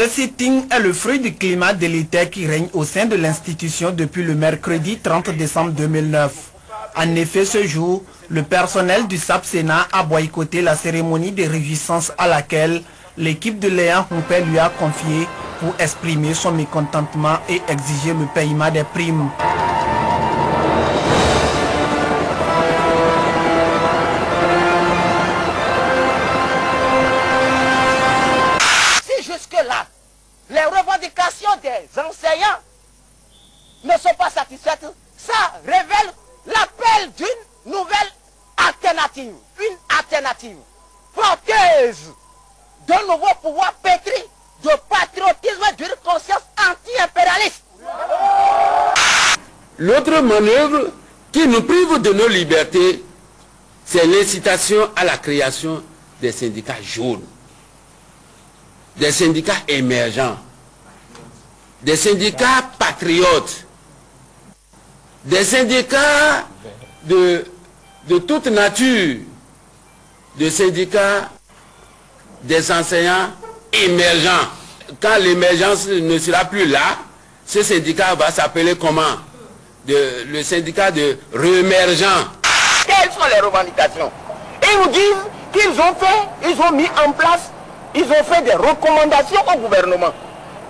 Ce sitting est le fruit du climat délétère qui règne au sein de l'institution depuis le mercredi 30 décembre 2009. En effet, ce jour, le personnel du SAPSENA a boycotté la cérémonie de réjouissance à laquelle l'équipe de Léon Humpé lui a confié pour exprimer son mécontentement et exiger le paiement des primes. Si jusque-là, les revendications des enseignants ne sont pas satisfaites, ça révèle l'appel d'une nouvelle alternative, une alternative porteuse d'un nouveau pouvoir pétri de patriotisme et d'une conscience anti-impérialiste. L'autre manœuvre qui nous prive de nos libertés, c'est l'incitation à la création des syndicats jaunes, des syndicats émergents, des syndicats patriotes, des syndicats de toute nature, des syndicats des enseignants émergents. Quand l'émergence ne sera plus là, ce syndicat va s'appeler comment? Le syndicat de réémergents. Quelles sont les revendications? Ils nous disent ils ont mis en place, ils ont fait des recommandations au gouvernement.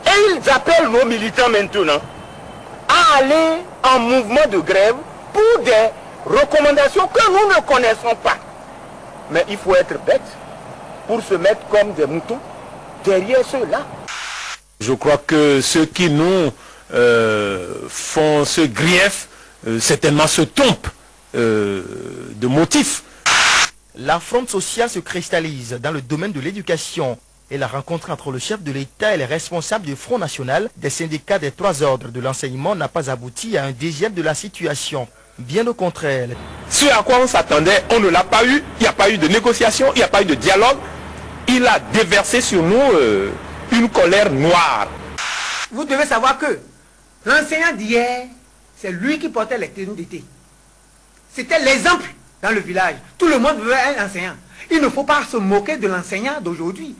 Et ils appellent nos militants maintenant à aller en mouvement de grève pour des recommandations que nous ne connaissons pas. Mais il faut être bête pour se mettre comme des moutons derrière ceux-là. Je crois que ceux qui nous font ce grief, certainement se trompent de motifs. La fronde sociale se cristallise dans le domaine de l'éducation et la rencontre entre le chef de l'État et les responsables du Front National des syndicats des trois ordres de l'enseignement n'a pas abouti à un dégel de la situation. Bien au contraire. Ce à quoi on s'attendait, on ne l'a pas eu, il n'y a pas eu de négociation, il n'y a pas eu de dialogue. Il a déversé sur nous une colère noire. Vous devez savoir que l'enseignant d'hier, c'est lui qui portait les tenues d'été. C'était l'exemple dans le village. Tout le monde veut un enseignant. Il ne faut pas se moquer de l'enseignant d'aujourd'hui.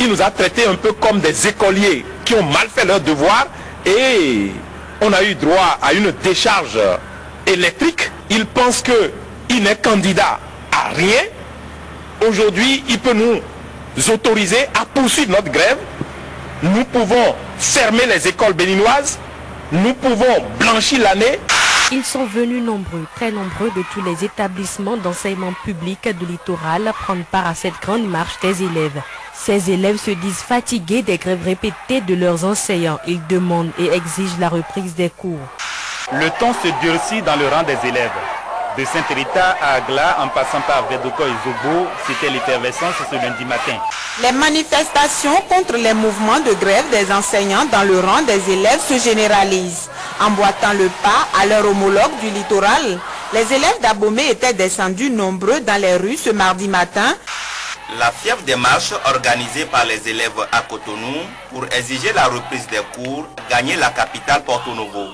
Il nous a traités un peu comme des écoliers qui ont mal fait leur devoir et on a eu droit à une décharge électrique. Il pense qu'il n'est candidat à rien. Aujourd'hui, il peut nous autoriser à poursuivre notre grève. Nous pouvons fermer les écoles béninoises. Nous pouvons blanchir l'année. Ils sont venus nombreux, très nombreux de tous les établissements d'enseignement public du littoral prendre part à cette grande marche des élèves. Ces élèves se disent fatigués des grèves répétées de leurs enseignants. Ils demandent et exigent la reprise des cours. Le ton se durcit dans le rang des élèves. De Saint-Rita à Agla, en passant par Vedoko et Zobo, c'était l'effervescence ce lundi matin. Les manifestations contre les mouvements de grève des enseignants dans le rang des élèves se généralisent. Emboîtant le pas à leur homologue du littoral, les élèves d'Abomey étaient descendus nombreux dans les rues ce mardi matin. La fièvre des marches organisée par les élèves à Cotonou pour exiger la reprise des cours gagnait la capitale Porto Novo.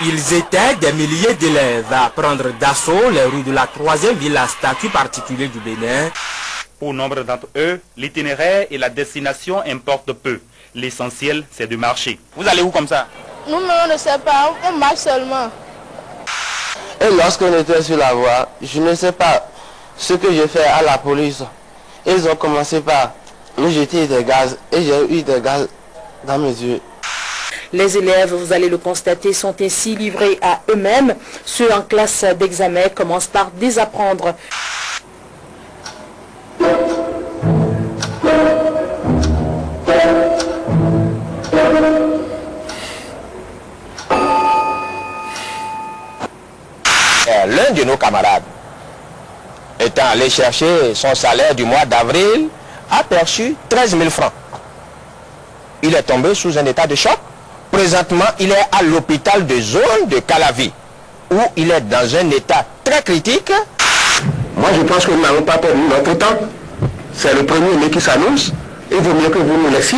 Ils étaient des milliers d'élèves à prendre d'assaut les rues de la troisième ville à statut particulier du Bénin. Pour nombre d'entre eux, l'itinéraire et la destination importent peu. L'essentiel, c'est de marcher. Vous allez où comme ça? Nous-mêmes, on ne sait pas, on marche seulement. Et lorsqu'on était sur la voie, je ne sais pas ce que j'ai fait à la police. Ils ont commencé par me jeter des gaz et j'ai eu des gaz dans mes yeux. Les élèves, vous allez le constater, sont ainsi livrés à eux-mêmes. Ceux en classe d'examen commencent par désapprendre. L'un de nos camarades, étant allé chercher son salaire du mois d'avril, a perçu 13 000 francs. Il est tombé sous un état de choc. Présentement, il est à l'hôpital de zone de Calavi, où il est dans un état très critique. Moi, je pense que nous n'avons pas perdu notre temps. C'est le 1er mai qui s'annonce. Il vaut mieux que vous nous laissiez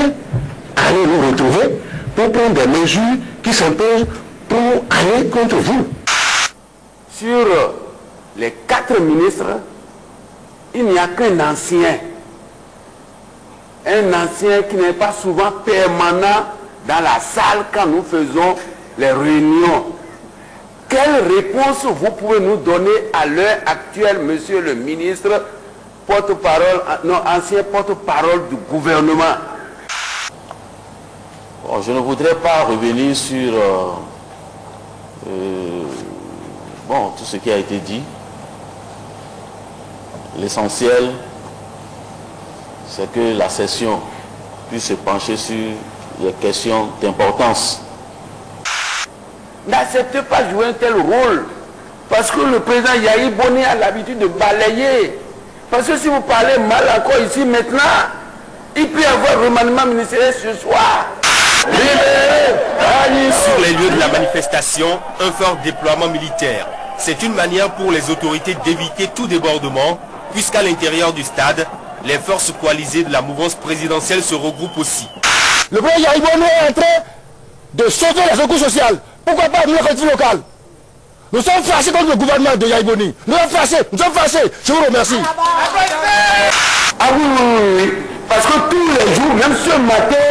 aller nous retrouver pour prendre des mesures qui s'imposent pour aller contre vous. Sur les 4 ministres, il n'y a qu'un ancien un ancien qui n'est pas souvent permanent dans la salle quand nous faisons les réunions. Quelle réponse vous pouvez nous donner à l'heure actuelle, monsieur le ministre, porte-parole, non, ancien porte-parole du gouvernement? Bon, je ne voudrais pas revenir sur bon, tout ce qui a été dit. L'essentiel, c'est que la session puisse se pencher sur les questions d'importance. N'acceptez pas jouer un tel rôle, parce que le président Yahya Bonnet a l'habitude de balayer. Parce que si vous parlez mal encore ici maintenant, il peut y avoir remaniement ministériel ce soir. Sur les lieux de la manifestation, un fort déploiement militaire. C'est une manière pour les autorités d'éviter tout débordement, puisqu'à l'intérieur du stade, les forces coalisées de la mouvance présidentielle se regroupent aussi. Le président Yahya Bonnet est en train de sauver les secours sociales. Pourquoi pas nous, les collectivités locales? Nous sommes fâchés contre le gouvernement de Yahya Bonnet. Nous sommes fâchés. Je vous remercie. Ah oui. Parce que tous les jours, même ce matin,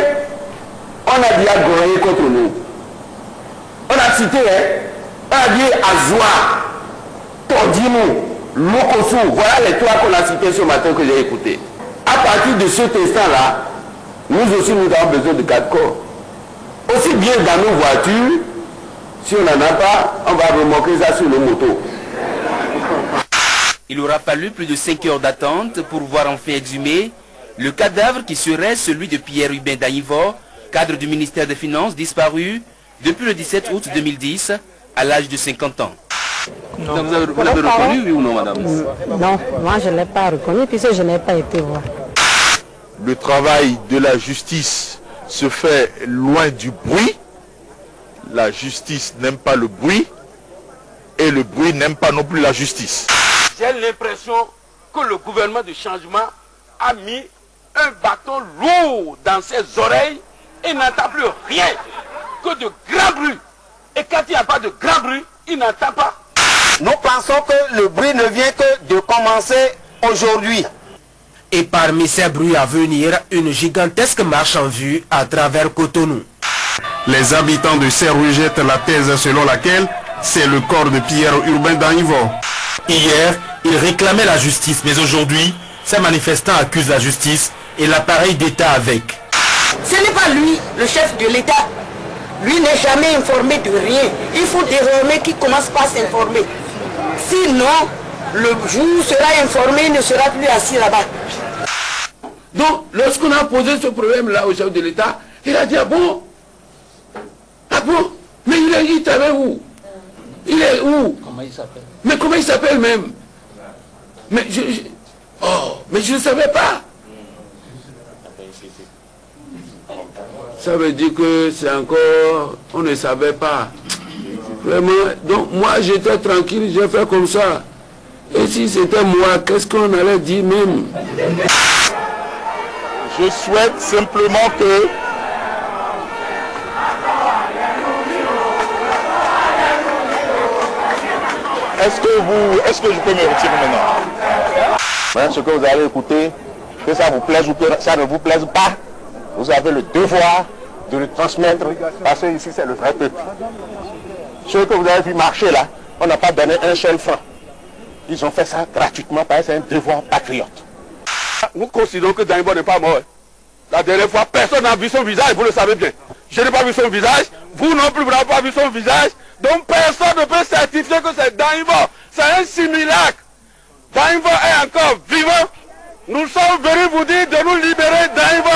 on a dit à Goraye contre nous. On a cité, on a dit Azoua, Tordimo, Lokosu. Voilà les trois qu'on a cités ce matin que j'ai écouté. À partir de cet instant-là, nous aussi nous avons besoin de 4 corps. Aussi bien dans nos voitures, si on n'en a pas, on va remorquer ça sur les motos. Il aura fallu plus de 5 heures d'attente pour voir enfin exhumer le cadavre qui serait celui de Pierre Hubin Daïvo, cadre du ministère des Finances disparu depuis le 17 août 2010 à l'âge de 50 ans. Non. Vous l'avez reconnu, oui ou non, madame? Non, moi je ne l'ai pas reconnu puisque je n'ai pas été voir. Le travail de la justice se fait loin du bruit. La justice n'aime pas le bruit et le bruit n'aime pas non plus la justice. J'ai l'impression que le gouvernement de changement a mis un bâton lourd dans ses oreilles et n'entend plus rien que de grands bruits. Et quand il n'y a pas de grands bruits, il n'entend pas. Nous pensons que le bruit ne vient que de commencer aujourd'hui. Et parmi ces bruits à venir, une gigantesque marche en vue à travers Cotonou. Les habitants de Serre rejettent la thèse selon laquelle c'est le corps de Pierre Hubin Daïvo. Hier, ils réclamaient la justice, mais aujourd'hui, ces manifestants accusent la justice et l'appareil d'État avec. Ce n'est pas lui, le chef de l'État. Lui n'est jamais informé de rien. Il faut désormais qu'il commence par s'informer. Sinon, le jour où sera informé, il ne sera plus assis là-bas. Donc, lorsqu'on a posé ce problème-là au chef de l'État, il a dit, ah bon? Ah bon? Mais il savait où? Il est où? Comment il s'appelle? Mais comment il s'appelle même? Mais je ne savais pas. Ça veut dire que c'est encore... On ne savait pas. Vraiment. Donc moi j'étais tranquille, j'ai fait comme ça. Et si c'était moi, qu'est-ce qu'on allait dire même? Je souhaite simplement que... Est-ce que je peux me retirer maintenant? Ce que vous allez écouter, que ça vous plaise ou que ça ne vous plaise pas, vous avez le devoir de le transmettre, parce que ici c'est le vrai peuple. Ceux que vous avez vu marcher là, on n'a pas donné un seul franc. Ils ont fait ça gratuitement parce que c'est un devoir patriote. Nous considérons que Daïvo n'est pas mort. La dernière fois, personne n'a vu son visage, vous le savez bien. Je n'ai pas vu son visage, vous non plus, vous n'avez pas vu son visage. Donc personne ne peut certifier que c'est Daïvo. C'est un simulacre. Daïvo est encore vivant. Nous sommes venus vous dire de nous libérer Daïvo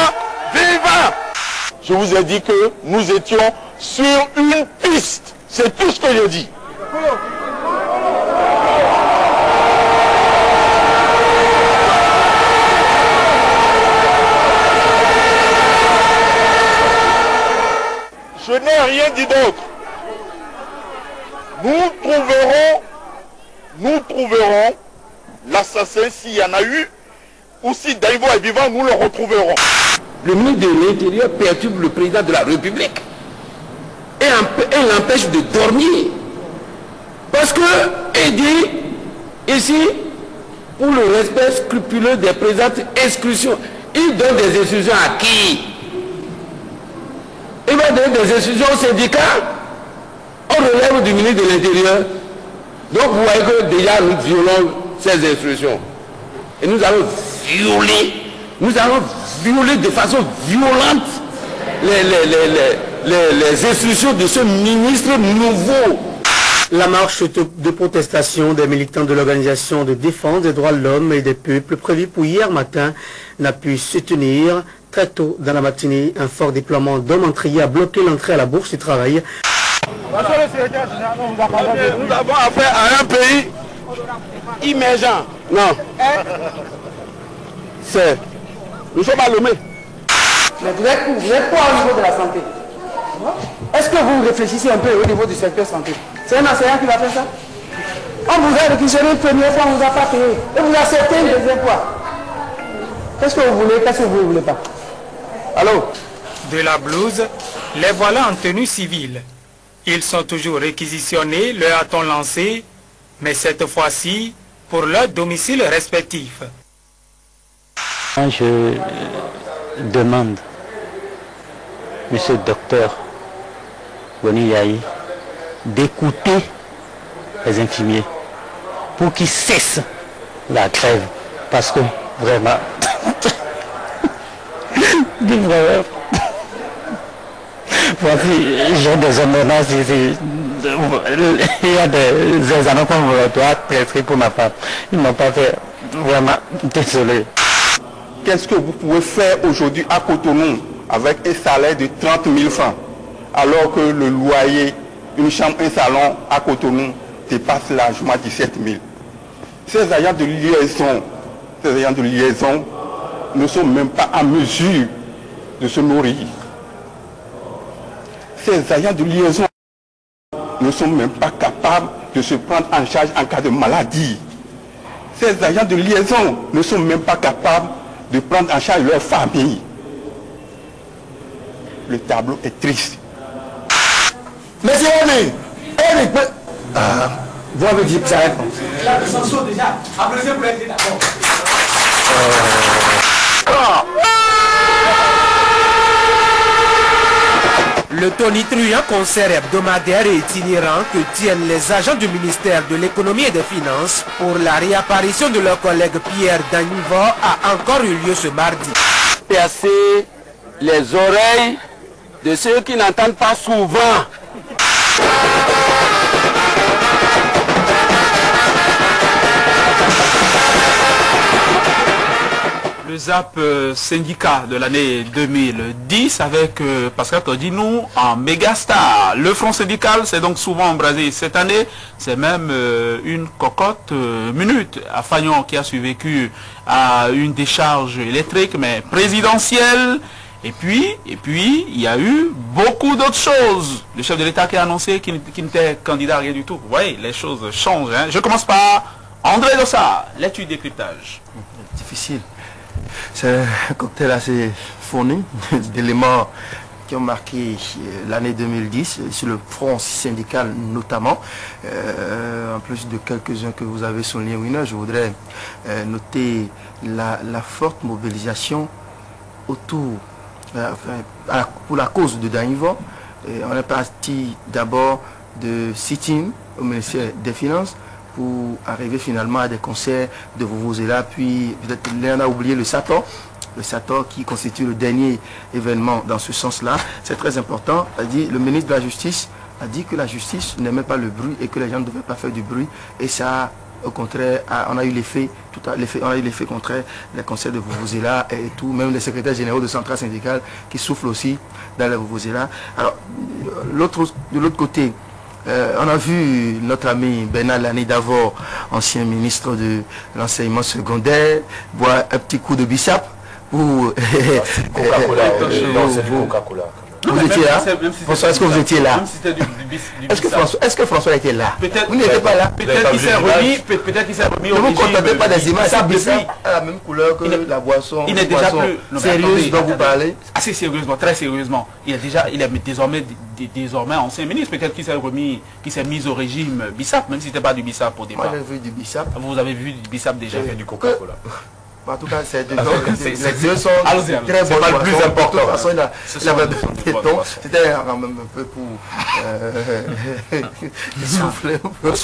vivant. Je vous ai dit que nous étions sur une piste. C'est tout ce que je dis. Je n'ai rien dit d'autre. Nous trouverons l'assassin s'il y en a eu, ou si Daïvo est vivant, nous le retrouverons. Le ministre de l'Intérieur perturbe le président de la République et l'empêche de dormir. Parce que, il dit, ici, pour le respect scrupuleux des présentes inscriptions, Il donne des instructions à qui? Il va donner des instructions aux syndicats. On relève du ministre de l'Intérieur. Donc vous voyez que déjà nous violons ces instructions. Et nous allons violer de façon violente les instructions de ce ministre nouveau. La marche de protestation des militants de l'Organisation de défense des droits de l'homme et des peuples prévue pour hier matin n'a pu se tenir. Très tôt dans la matinée, un fort déploiement d'hommes entrés a bloqué l'entrée à la Bourse du Travail. Nous avons affaire à un pays émergent. Non. Nous sommes à Lomé. Mais vous êtes quoi au niveau de la santé? Est-ce que vous réfléchissez un peu au niveau du secteur santé? C'est un enseignant qui va faire ça? On vous a réquisitionné une première fois, on ne vous a pas payé. Et vous acceptez une deuxième fois. Qu'est-ce que vous voulez? Qu'est-ce que vous ne voulez pas? Allô? De la blouse, les voilà en tenue civile. Ils sont toujours réquisitionnés, leur a-t-on lancé, mais cette fois-ci pour leur domicile respectif. Je demande, monsieur le docteur Boni Yahi, d'écouter les infirmiers pour qu'ils cessent la grève. Parce que vraiment, voici, j'ai des ordonnances ici. Il y a des anneaux qu'on doit prescrire pour ma femme. Ils n'ont pas fait. Vraiment, désolé. Qu'est-ce que vous pouvez faire aujourd'hui à Cotonou avec un salaire de 30 000 francs alors que le loyer, une chambre, un salon à Cotonou dépasse largement 17 000. Ces agents de liaison ne sont même pas en mesure de se nourrir. Ces agents de liaison ne sont même pas capables de se prendre en charge en cas de maladie. Ces agents de liaison ne sont même pas capables de prendre en charge leur famille. Le tableau est triste. Monsieur Eric, vous avez dit que ça répond. La chanson déjà, applaudissez pour être d'accord. Le tonitruant concert hebdomadaire et itinérant que tiennent les agents du ministère de l'économie et des finances pour la réapparition de leur collègue Pierre Danivo a encore eu lieu ce mardi. Percer les oreilles de ceux qui n'entendent pas souvent. Le ZAP syndicat de l'année 2010 avec Pascal Todinou en méga star. Le front syndical s'est donc souvent embrasé cette année. C'est même une cocotte minute à Fagnon qui a survécu à une décharge électrique mais présidentielle. Et puis, il y a eu beaucoup d'autres choses. Le chef de l'État qui a annoncé qu'il n'était candidat à rien du tout. Vous voyez, les choses changent. Hein. Je commence par André Dossa, l'étude décryptage. Difficile. C'est un cocktail assez fourni d'éléments qui ont marqué l'année 2010 sur le front syndical notamment. En plus de quelques-uns que vous avez soulignés, Winner, je voudrais noter la forte mobilisation autour, pour la cause de Danivo. On est parti d'abord de sit-in au ministère des Finances pour arriver finalement à des concerts de Vuvuzela, puis peut-être l'un a oublié le Sator qui constitue le dernier événement dans ce sens-là. C'est très important. Le ministre de la Justice a dit que la justice n'aimait pas le bruit et que les gens ne devaient pas faire du bruit. Et ça, au contraire, on a eu l'effet contraire, les concerts de Vuvuzela et tout, même les secrétaires généraux de centrales syndicales qui soufflent aussi dans les Vuvuzela. Alors, de l'autre côté, on a vu notre ami Bernard Lani d'abord, ancien ministre de l'enseignement secondaire, boire un petit coup de bissap pour... Coca-Cola, c'est du Coca-Cola. Vous étiez là? François, est-ce que vous étiez là? Est-ce que François était là? Vous n'étiez pas là? Peut-être qu'il s'est remis, Ne vous contentez pas des images, ça a la même couleur que la boisson. Il est déjà plus sérieuse dont vous parlez. Assez sérieusement, très sérieusement. Il est désormais ancien ministre. Peut-être qu'il s'est mis au régime Bissap, même si ce n'était pas du Bissap au départ. Moi j'ai vu du Bissap. Vous avez vu du Bissap déjà? J'ai vu du Coca-Cola. En tout cas, ces deux sont très très bonnes. C'est pas le plus important. De toute façon, il avait besoin de temps. C'était un peu pour souffler un peu.